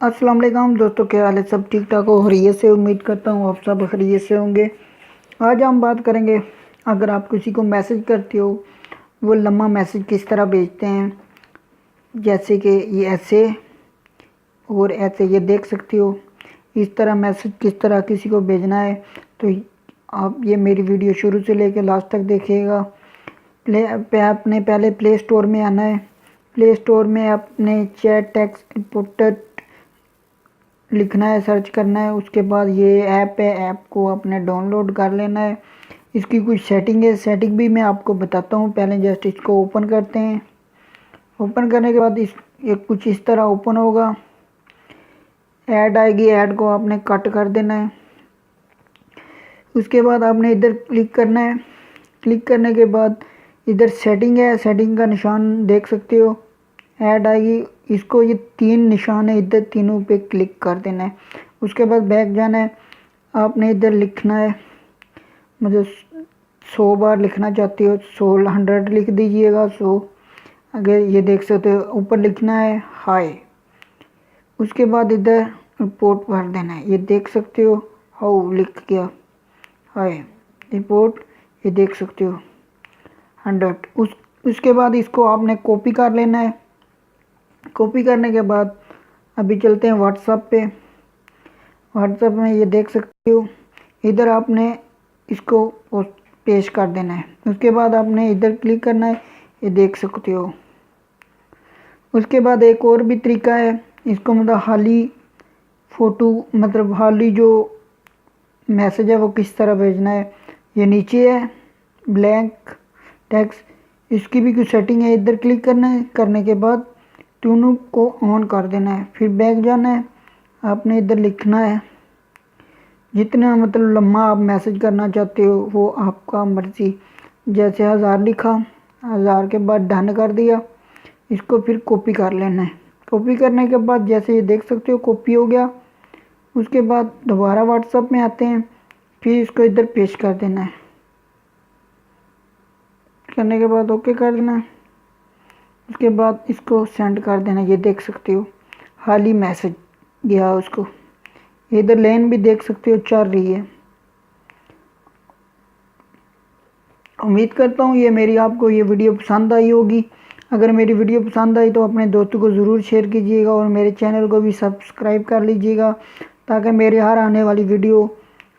अस्सलाम वालेकुम दोस्तों, क्या हाल है? सब ठीक ठाक हो? खैरियत से? उम्मीद करता हूँ आप सब खैरियत से होंगे। आज हम बात करेंगे, अगर आप किसी को मैसेज करते हो, वो लम्बा मैसेज किस तरह भेजते हैं। जैसे कि ये ऐसे और ऐसे, ये देख सकते हो। इस तरह मैसेज किस तरह किसी को भेजना है, तो आप ये मेरी वीडियो शुरू से लेकर लास्ट तक देखिएगा। आपने पहले प्ले स्टोर में आना है। प्ले स्टोर में आपने चैट टेक्स्ट इनपुट लिखना है, सर्च करना है। उसके बाद ये ऐप है, ऐप को आपने डाउनलोड कर लेना है। इसकी कुछ सेटिंग है, सेटिंग भी मैं आपको बताता हूँ। पहले जस्ट इसको ओपन करते हैं। ओपन करने के बाद ये कुछ इस तरह ओपन होगा। ऐड आएगी, ऐड को आपने कट कर देना है। उसके बाद आपने इधर क्लिक करना है। क्लिक करने के बाद इधर सेटिंग है, सेटिंग का निशान देख सकते हो। ऐड आएगी, इसको ये तीन निशान है, इधर तीनों पे क्लिक कर देना है। उसके बाद बैक जाना है। आपने इधर लिखना है, मतलब 100 बार लिखना चाहते हो 100 लिख दीजिएगा 100। अगर ये देख सकते हो ऊपर लिखना है हाय। उसके बाद इधर रिपोर्ट भर देना है, ये देख सकते हो हाउ लिख गया हाय रिपोर्ट, ये देख सकते हो 100। उसके बाद इसको आपने कॉपी कर लेना है। कॉपी करने के बाद अभी चलते हैं व्हाट्सएप पे। व्हाट्सएप में ये देख सकते हो, इधर आपने इसको पेश कर देना है। उसके बाद आपने इधर क्लिक करना है, ये देख सकते हो। उसके बाद एक और भी तरीका है, इसको मतलब हाली फ़ोटो, मतलब हाली जो मैसेज है वो किस तरह भेजना है। ये नीचे है ब्लैंक टेक्स्ट, इसकी भी कुछ सेटिंग है। इधर क्लिक करना है, करने के बाद दोनों को ऑन कर देना है। फिर बैक जाना है। आपने इधर लिखना है जितना मतलब लम्बा आप मैसेज करना चाहते हो, वो आपका मर्ज़ी। जैसे 1000 लिखा, 1000 के बाद डन कर दिया। इसको फिर कॉपी कर लेना है। कॉपी करने के बाद जैसे ये देख सकते हो कॉपी हो गया। उसके बाद दोबारा व्हाट्सएप में आते हैं, फिर इसको इधर पेस्ट कर देना है। करने के बाद ओके कर देना है। उसके बाद इसको सेंड कर देना, ये देख सकते हो हाल ही मैसेज गया उसको। इधर लाइन भी देख सकते हो चल रही है। उम्मीद करता हूँ आपको ये वीडियो पसंद आई होगी। अगर मेरी वीडियो पसंद आई तो अपने दोस्तों को ज़रूर शेयर कीजिएगा और मेरे चैनल को भी सब्सक्राइब कर लीजिएगा, ताकि मेरे हर आने वाली वीडियो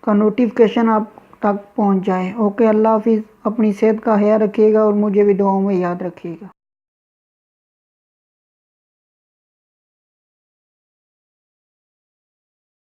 का नोटिफिकेशन आप तक पहुंच जाए। ओके, अल्लाह हाफिज़। अपनी सेहत का ख्याल रखिएगा और मुझे भी दुआओं में याद रखिएगा।